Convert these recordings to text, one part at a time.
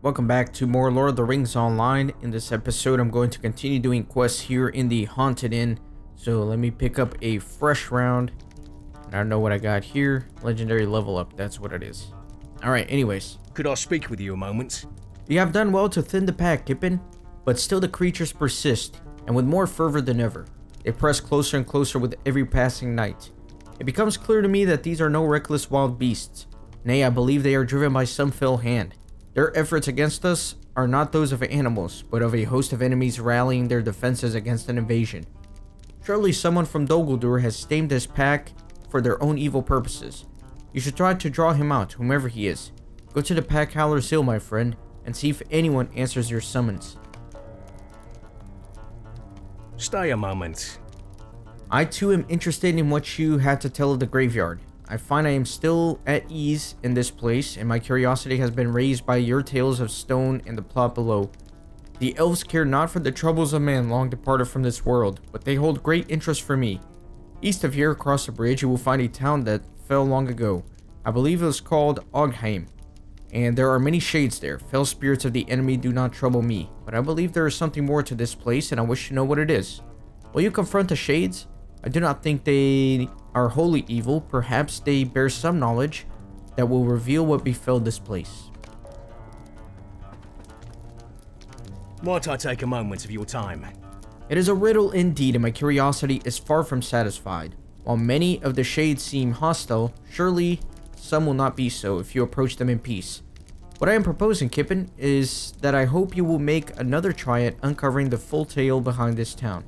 Welcome back to more Lord of the Rings Online. In this episode, I'm going to continue doing quests here in the Haunted Inn. So let me pick up a fresh round. I don't know what I got here. Legendary level up, that's what it is. Alright, anyways. Could I speak with you a moment? You have done well to thin the pack, Kippen. But still the creatures persist, and with more fervor than ever. They press closer and closer with every passing night. It becomes clear to me that these are no reckless wild beasts. Nay, I believe they are driven by some fell hand. Their efforts against us are not those of animals, but of a host of enemies rallying their defenses against an invasion. Surely someone from Dannenglor has stamed this pack for their own evil purposes. You should try to draw him out, whomever he is. Go to the Pack Howler's Hill, my friend, and see if anyone answers your summons. Stay a moment. I too am interested in what you had to tell of the graveyard. I find I am still at ease in this place, and my curiosity has been raised by your tales of stone and the plot below. The elves care not for the troubles of man long departed from this world, but they hold great interest for me. East of here, across the bridge, you will find a town that fell long ago. I believe it was called Ogheim, and there are many shades there. Fell spirits of the enemy do not trouble me, but I believe there is something more to this place, and I wish to know what it is. Will you confront the shades? I do not think they are wholly evil. Perhaps they bear some knowledge that will reveal what befell this place. Might I take a moment of your time? It is a riddle indeed, and my curiosity is far from satisfied. While many of the shades seem hostile, surely some will not be so if you approach them in peace. What I am proposing, Kippen, is that I hope you will make another try at uncovering the full tale behind this town.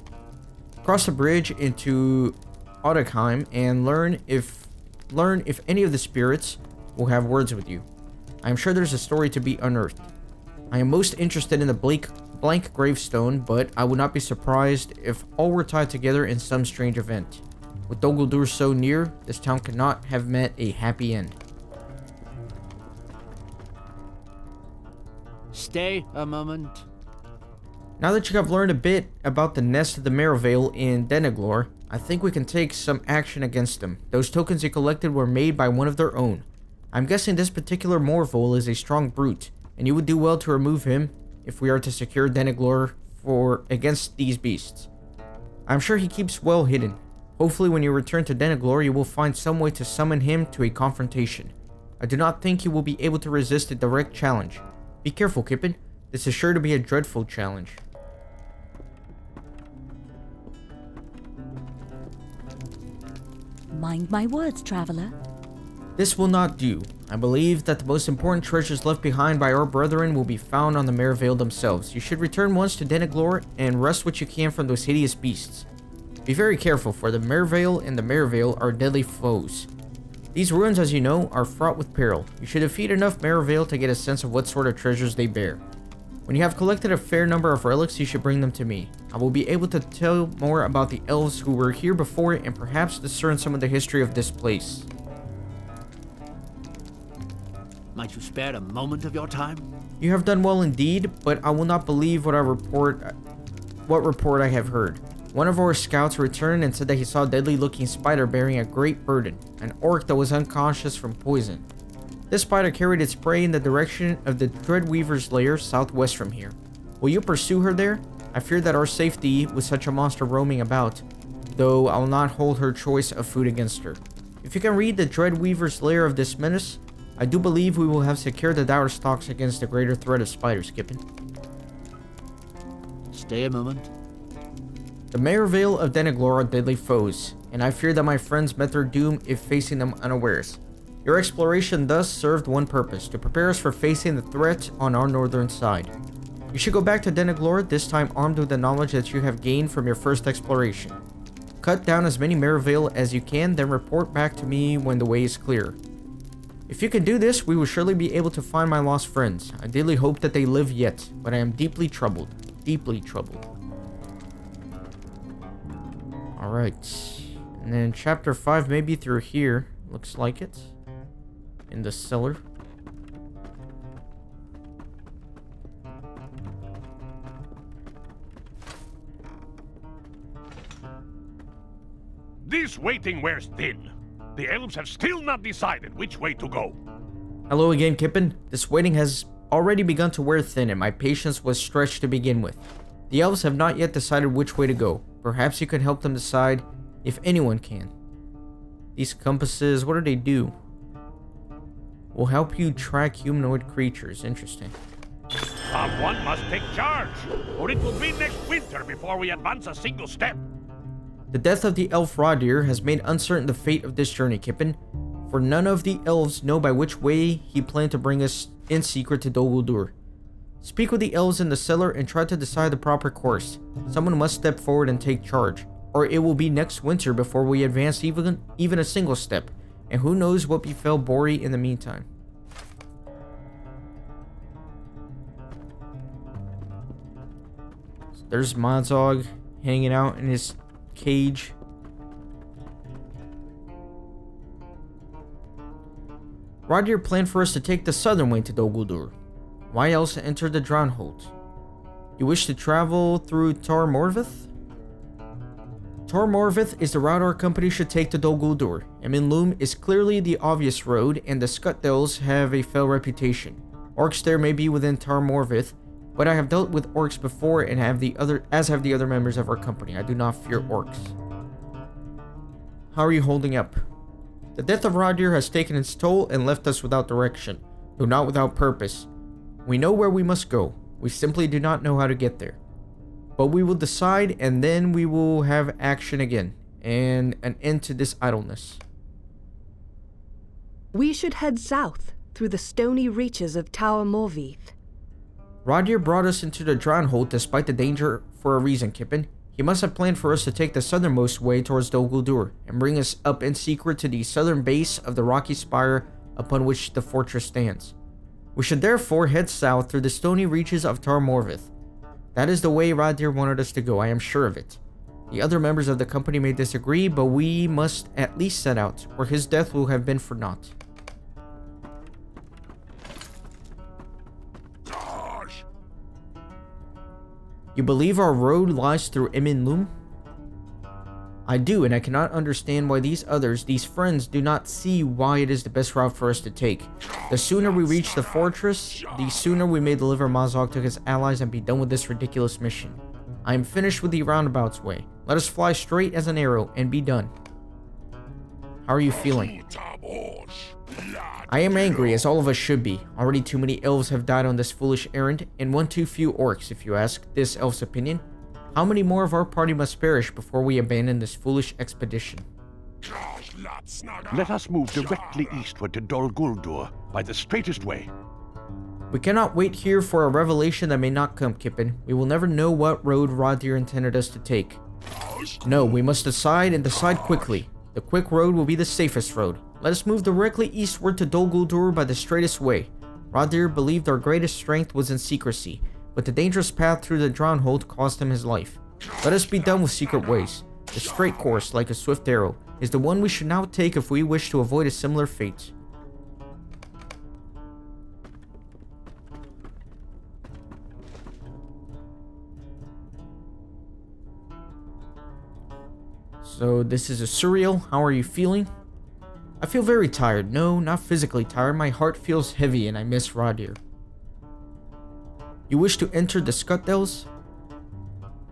Cross the bridge into Ogheim and learn if any of the spirits will have words with you. I am sure there's a story to be unearthed. I am most interested in the blank gravestone, but I would not be surprised if all were tied together in some strange event. With Dannenglor so near, this town could not have met a happy end. Stay a moment. Now that you have learned a bit about the nest of the Merivale in Dannenglor, I think we can take some action against them. Those tokens you collected were made by one of their own. I'm guessing this particular Morvole is a strong brute, and you would do well to remove him if we are to secure Dannenglor against these beasts. I'm sure he keeps well hidden. Hopefully when you return to Dannenglor, you will find some way to summon him to a confrontation. I do not think you will be able to resist a direct challenge. Be careful, Kippen. This is sure to be a dreadful challenge. Mind my words, traveler. This will not do. I believe that the most important treasures left behind by our brethren will be found on the Merivale themselves. You should return once to Dannenglor and wrest what you can from those hideous beasts. Be very careful, for the Merivale and the Merivale are deadly foes. These ruins, as you know, are fraught with peril. You should defeat enough Merivale to get a sense of what sort of treasures they bear. When you have collected a fair number of relics, you should bring them to me. I will be able to tell more about the elves who were here before and perhaps discern some of the history of this place. Might you spare a moment of your time? You have done well indeed, but I will not believe what report I have heard. One of our scouts returned and said that he saw a deadly-looking spider bearing a great burden, an orc that was unconscious from poison. This spider carried its prey in the direction of the Dreadweaver's lair southwest from here. Will you pursue her there? I fear that our safety with such a monster roaming about, though I will not hold her choice of food against her. If you can read the Dreadweaver's lair of this menace, I do believe we will have secured the dour stalks against the greater threat of spiders, Kippen. Stay a moment. The Merivale of Dannenglor are deadly foes, and I fear that my friends met their doom if facing them unawares. Your exploration thus served one purpose, to prepare us for facing the threat on our northern side. You should go back to Dannenglor, this time armed with the knowledge that you have gained from your first exploration. Cut down as many Merivale as you can, then report back to me when the way is clear. If you can do this, we will surely be able to find my lost friends. I dearly hope that they live yet, but I am deeply troubled. Deeply troubled. Alright. And then chapter 5 may be through here. Looks like it. In the cellar. This waiting wears thin. The elves have still not decided which way to go. Hello again, Kippen. This waiting has already begun to wear thin and my patience was stretched to begin with. The elves have not yet decided which way to go. Perhaps you can help them decide, if anyone can. These compasses, what do they do? Will help you track humanoid creatures. Interesting. Someone must take charge, or it will be next winter before we advance a single step. The death of the elf Rodir has made uncertain the fate of this journey, Kippen, for none of the elves know by which way he planned to bring us in secret to Dol Guldur. Speak with the elves in the cellar and try to decide the proper course. Someone must step forward and take charge, or it will be next winter before we advance even a single step, and who knows what befell Bori in the meantime. So there's Mazog hanging out in his cage. Rodir planned for us to take the southern way to Dol Guldur. Why else enter the Drownhold? You wish to travel through Tar Morvith? Tar Morvith is the route our company should take to Dol Guldur. Emin is clearly the obvious road, and the Scutdales have a fell reputation. Orcs there may be within Tar Morvith, but I have dealt with orcs before and have the other members of our company. I do not fear orcs. How are you holding up? The death of Rodir has taken its toll and left us without direction, though not without purpose. We know where we must go. We simply do not know how to get there. But we will decide, and then we will have action again, and an end to this idleness. We should head south, through the stony reaches of Tower Morvith. Rodir brought us into the Drownhold despite the danger for a reason, Kippen. He must have planned for us to take the southernmost way towards Dol Guldur, and bring us up in secret to the southern base of the rocky spire upon which the fortress stands. We should therefore head south through the stony reaches of Tar Morvith. That is the way Rodir wanted us to go, I am sure of it. The other members of the company may disagree, but we must at least set out, or his death will have been for naught. You believe our road lies through Emin? I do, and I cannot understand why these friends, do not see why it is the best route for us to take. The sooner we reach the fortress, the sooner we may deliver Mazog to his allies and be done with this ridiculous mission. I am finished with the roundabout's way. Let us fly straight as an arrow and be done. How are you feeling? I am angry, as all of us should be. Already too many elves have died on this foolish errand, and one too few orcs, if you ask this elf's opinion. How many more of our party must perish before we abandon this foolish expedition? Let us move directly eastward to Dol Guldur by the straightest way. We cannot wait here for a revelation that may not come, Kippen. We will never know what road Rodir intended us to take. No, we must decide, and decide quickly. The quick road will be the safest road. Let us move directly eastward to Dol Guldur by the straightest way. Rodir believed our greatest strength was in secrecy, but the dangerous path through the Drownhold cost him his life. Let us be done with secret ways. The straight course, like a swift arrow, is the one we should now take if we wish to avoid a similar fate. So this is a Suriel. How are you feeling? I feel very tired. No, not physically tired. My heart feels heavy and I miss Rodir. You wish to enter the Scutdales?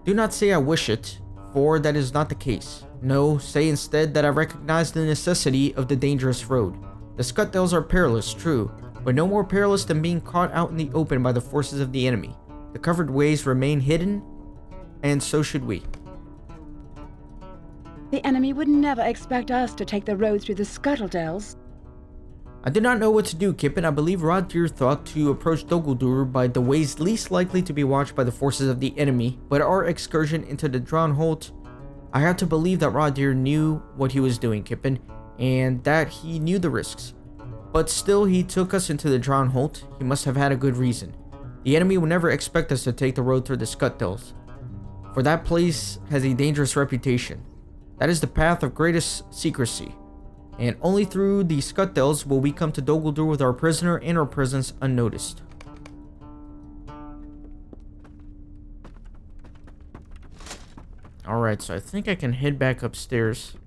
Do not say I wish it, for that is not the case. No, say instead that I recognize the necessity of the dangerous road. The Scutdales are perilous, true, but no more perilous than being caught out in the open by the forces of the enemy. The covered ways remain hidden, and so should we. The enemy would never expect us to take the road through the Scuttledales. I do not know what to do, Kippen. I believe Rodir thought to approach Dol Guldur by the ways least likely to be watched by the forces of the enemy, but our excursion into the Drownhold, I have to believe that Rodir knew what he was doing, Kippen, and that he knew the risks. But still, he took us into the Drownhold. He must have had a good reason. The enemy will never expect us to take the road through the Scutdales, for that place has a dangerous reputation. That is the path of greatest secrecy, and only through the Scutdales will we come to Dol Guldur with our prisoner and our presence unnoticed. Alright, so I think I can head back upstairs.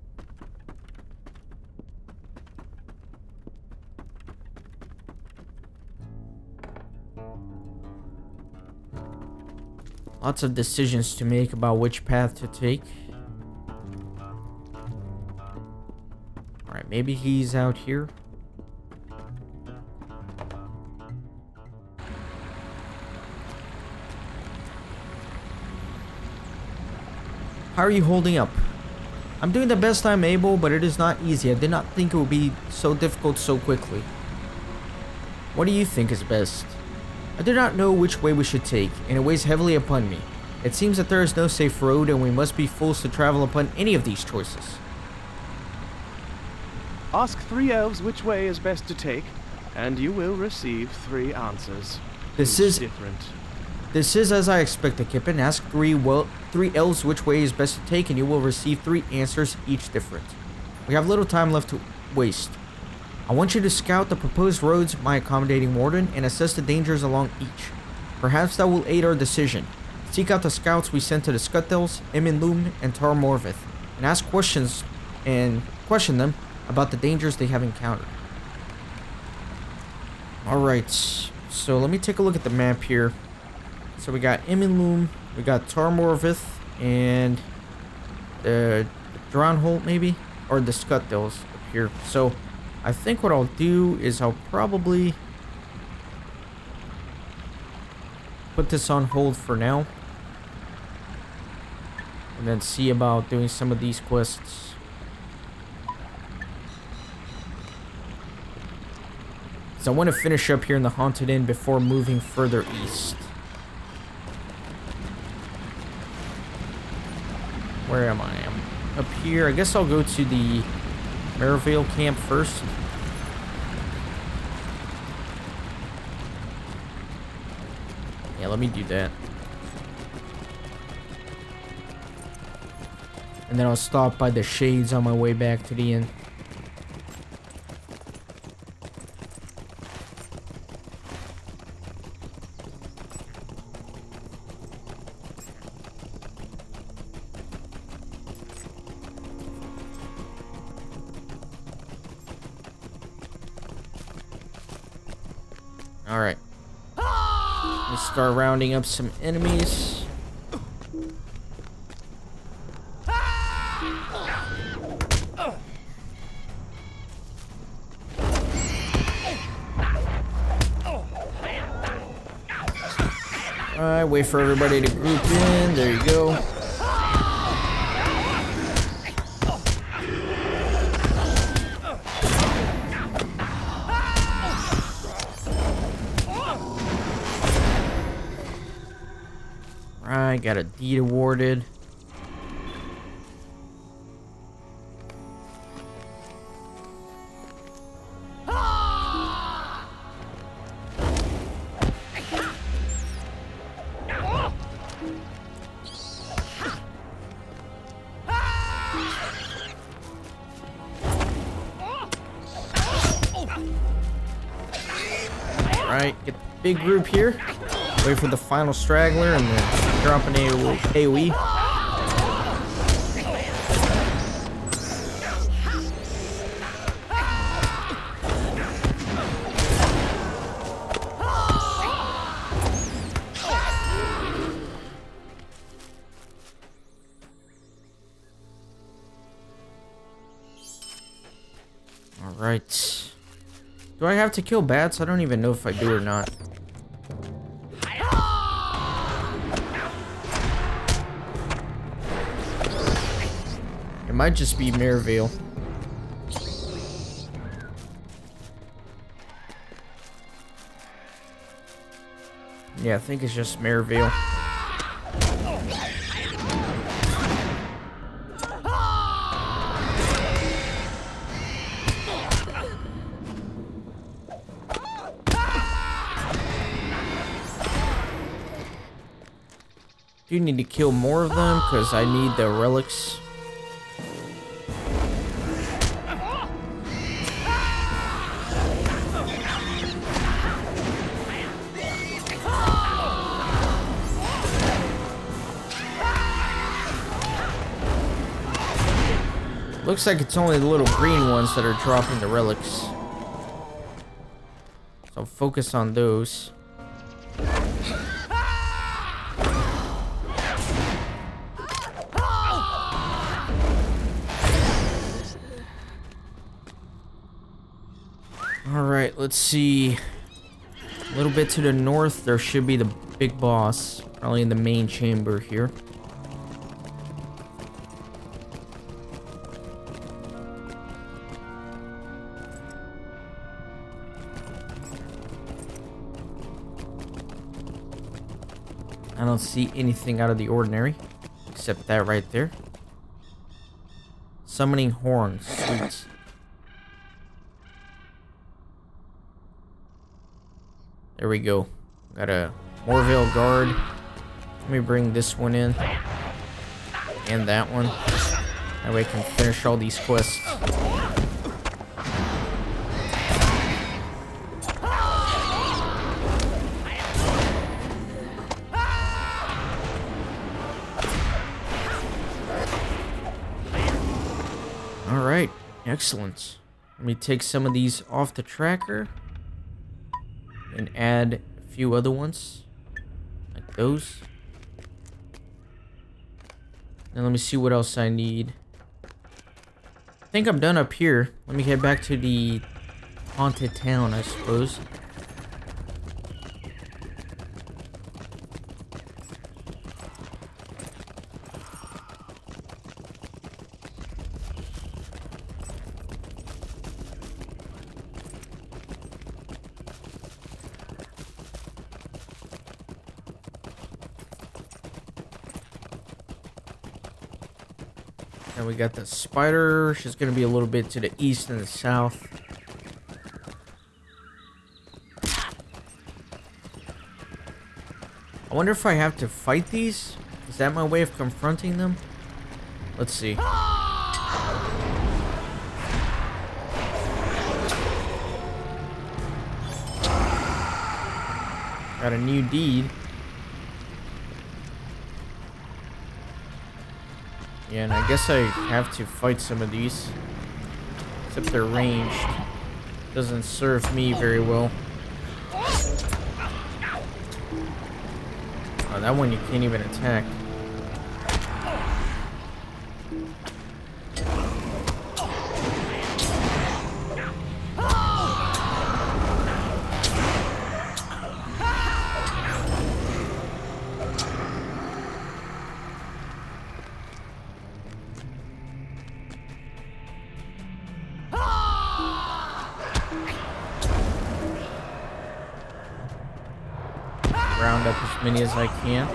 Lots of decisions to make about which path to take. Alright, maybe he's out here. How are you holding up? I'm doing the best I'm able, but it is not easy. I did not think it would be so difficult so quickly. What do you think is best? I do not know which way we should take, and it weighs heavily upon me. It seems that there is no safe road, and we must be fools to travel upon any of these choices. Ask 3 elves which way is best to take, and you will receive 3 answers. This Each is different. This is as I expected, Kippen. Ask 3 elves which way is best to take, and you will receive 3 answers, each different. We have little time left to waste. I want you to scout the proposed roads, my accommodating warden, and assess the dangers along each. Perhaps that will aid our decision. Seek out the scouts we sent to the Scuttels, Iminlum, and Tar Morvith, and ask questions and question them about the dangers they have encountered. Alright, so let me take a look at the map here. So we got Iminlum, we got Tar Morvith, and the Drownholt maybe? Or the Scuttels up here. So I think what I'll do is I'll probably put this on hold for now. And then see about doing some of these quests. So I want to finish up here in the Haunted Inn before moving further east. Where am I? I'm up here. I guess I'll go to the Merivale camp first. Yeah, let me do that. And then I'll stop by the Shades on my way back to the inn. Alright. Let's start rounding up some enemies. Alright, wait for everybody to group in. There you go. Alright, got a deed awarded. Alright, get the big group here. Wait for the final straggler and then drop an AoE. Alright. Do I have to kill bats? I don't even know if I do or not. It might just be Merivale. Yeah, I think it's just Merivale. Do need to kill more of them because I need the relics. Looks like it's only the little green ones that are dropping the relics. So focus on those. Alright, let's see. A little bit to the north, there should be the big boss. Probably in the main chamber here. I don't see anything out of the ordinary. Except that right there. Summoning horns. Sweet. There we go. Got a Morvale guard. Let me bring this one in. And that one. That way I can finish all these quests. Alright, excellent. Let me take some of these off the tracker and add a few other ones, like those. And let me see what else I need. I think I'm done up here. Let me head back to the haunted town, I suppose. And we got the spider. She's gonna be a little bit to the east and the south. I wonder if I have to fight these? Is that my way of confronting them? Let's see. Got a new deed. Yeah, and I guess I have to fight some of these. Except they're ranged. Doesn't serve me very well. Oh, that one you can't even attack. Round up as many as I can.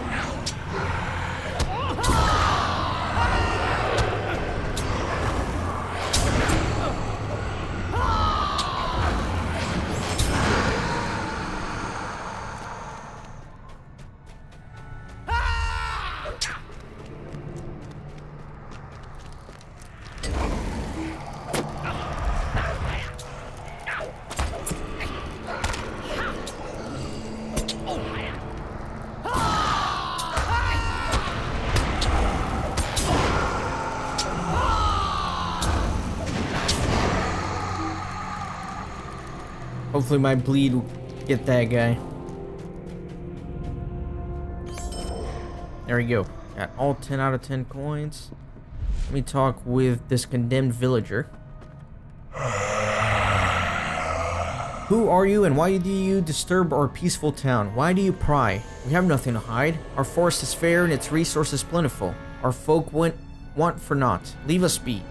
Hopefully my bleed will get that guy. There we go. Got all 10 out of 10 coins. Let me talk with this condemned villager. Who are you and why do you disturb our peaceful town? Why do you pry? We have nothing to hide. Our forest is fair and its resources plentiful. Our folk want for naught. Leave us be.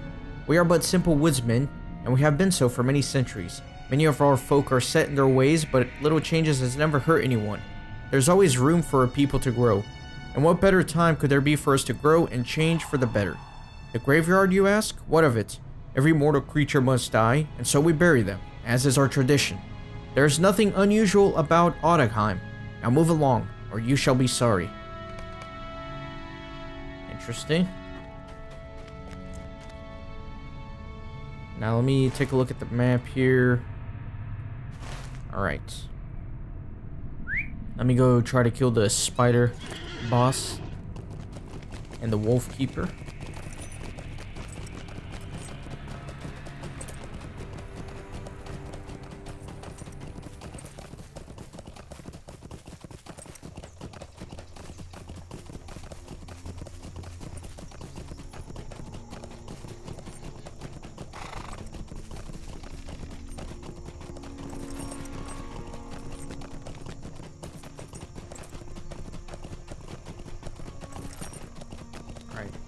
We are but simple woodsmen, and we have been so for many centuries. Many of our folk are set in their ways, but little changes has never hurt anyone. There's always room for a people to grow. And what better time could there be for us to grow and change for the better? The graveyard, you ask? What of it? Every mortal creature must die, and so we bury them, as is our tradition. There is nothing unusual about Otterheim. Now move along, or you shall be sorry. Interesting. Now let me take a look at the map here. Alright. Let me go try to kill the spider boss and the wolf keeper.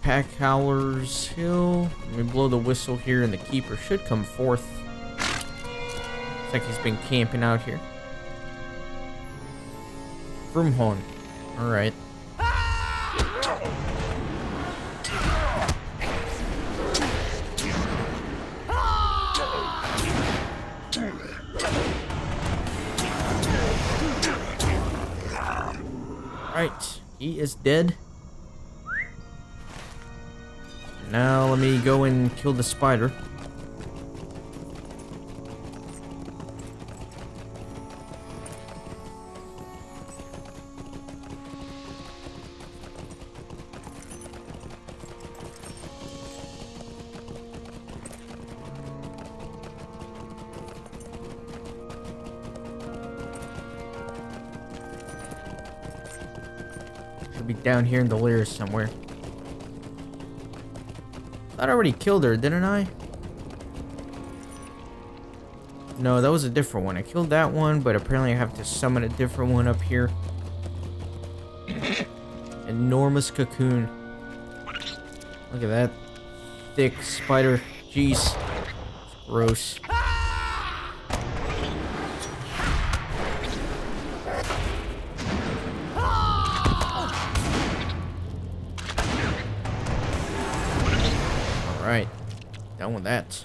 Pack Howler's Hill. Let me blow the whistle here and the keeper should come forth. Looks like he's been camping out here. Vroomhorn. Alright. Alright, he is dead. Now let me go and kill the spider. Should be down here in the lair somewhere. I already killed her, didn't I? No, that was a different one. I killed that one, but apparently I have to summon a different one up here. Enormous cocoon. Look at that. Thick spider. Jeez. It's gross. Alright, done with that.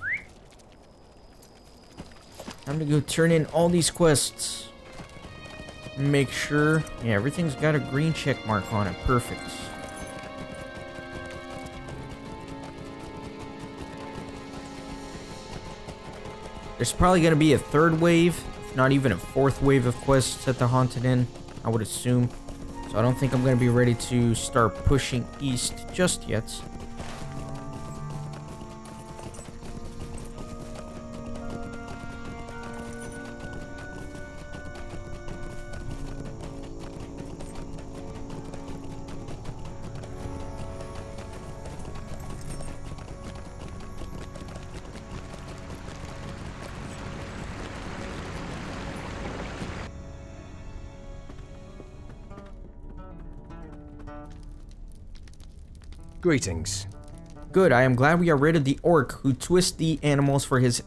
Time to go turn in all these quests. Make sure, yeah, everything's got a green check mark on it. Perfect. There's probably going to be a third wave, if not even a fourth wave of quests at the Haunted Inn, I would assume. So I don't think I'm going to be ready to start pushing east just yet. Greetings. Good, I am glad we are rid of the orc who twists the animals for his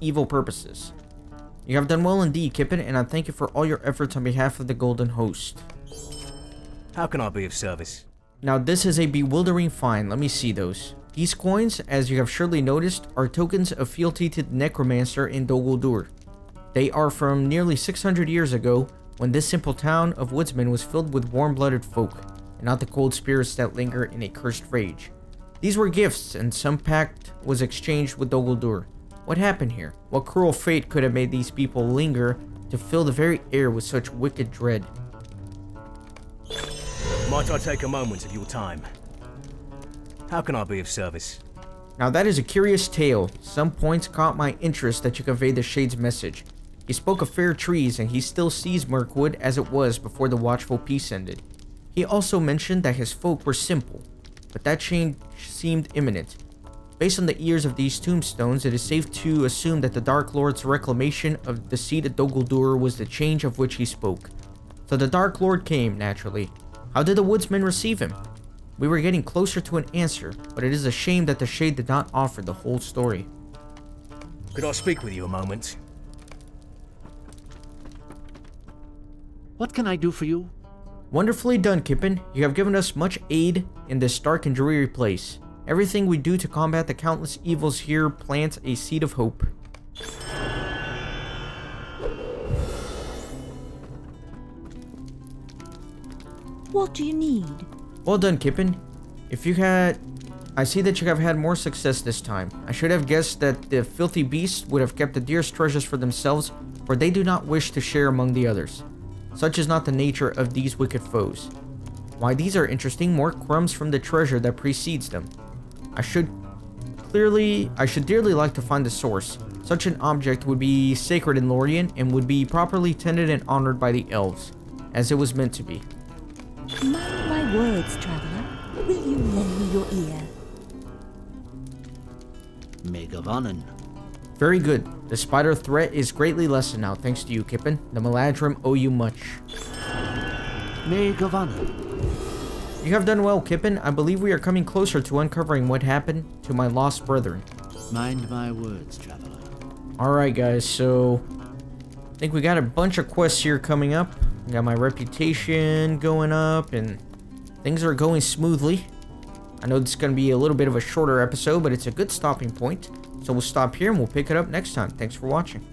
evil purposes. You have done well indeed, Kippen, and I thank you for all your efforts on behalf of the Golden Host. How can I be of service? Now this is a bewildering find, let me see those. These coins, as you have surely noticed, are tokens of fealty to the necromancer in Dol Guldur. They are from nearly 600 years ago, when this simple town of woodsmen was filled with warm-blooded folk, and not the cold spirits that linger in a cursed rage. These were gifts, and some pact was exchanged with Dol Guldur. What happened here? What cruel fate could have made these people linger to fill the very air with such wicked dread? Might I take a moment of your time? How can I be of service? Now that is a curious tale. Some points caught my interest that you conveyed the Shade's message. He spoke of fair trees, and he still sees Mirkwood as it was before the watchful peace ended. He also mentioned that his folk were simple, but that change seemed imminent. Based on the ears of these tombstones, it is safe to assume that the Dark Lord's reclamation of the seat at Dol Guldur was the change of which he spoke. So the Dark Lord came, naturally. How did the woodsmen receive him? We were getting closer to an answer, but it is a shame that the Shade did not offer the whole story. Could I speak with you a moment? What can I do for you? Wonderfully done, Kippen. You have given us much aid in this stark and dreary place. Everything we do to combat the countless evils here plants a seed of hope. What do you need? Well done, Kippen. I see that you have had more success this time. I should have guessed that the filthy beasts would have kept the dearest treasures for themselves, for they do not wish to share among the others. Such is not the nature of these wicked foes. Why, these are interesting, more crumbs from the treasure that precedes them. I should dearly like to find the source. Such an object would be sacred in Lorien and would be properly tended and honored by the elves, as it was meant to be. Mind my words, traveler. Will you lend me your ear? Megavanen. Very good. The spider threat is greatly lessened now, thanks to you, Kippen. The Meladrim owe you much. Megavanen. You have done well, Kippen. I believe we are coming closer to uncovering what happened to my lost brethren. Mind my words, traveler. Alright, guys, so I think we got a bunch of quests here coming up. I got my reputation going up, and things are going smoothly. I know this is going to be a little bit of a shorter episode, but it's a good stopping point. So we'll stop here, and we'll pick it up next time. Thanks for watching.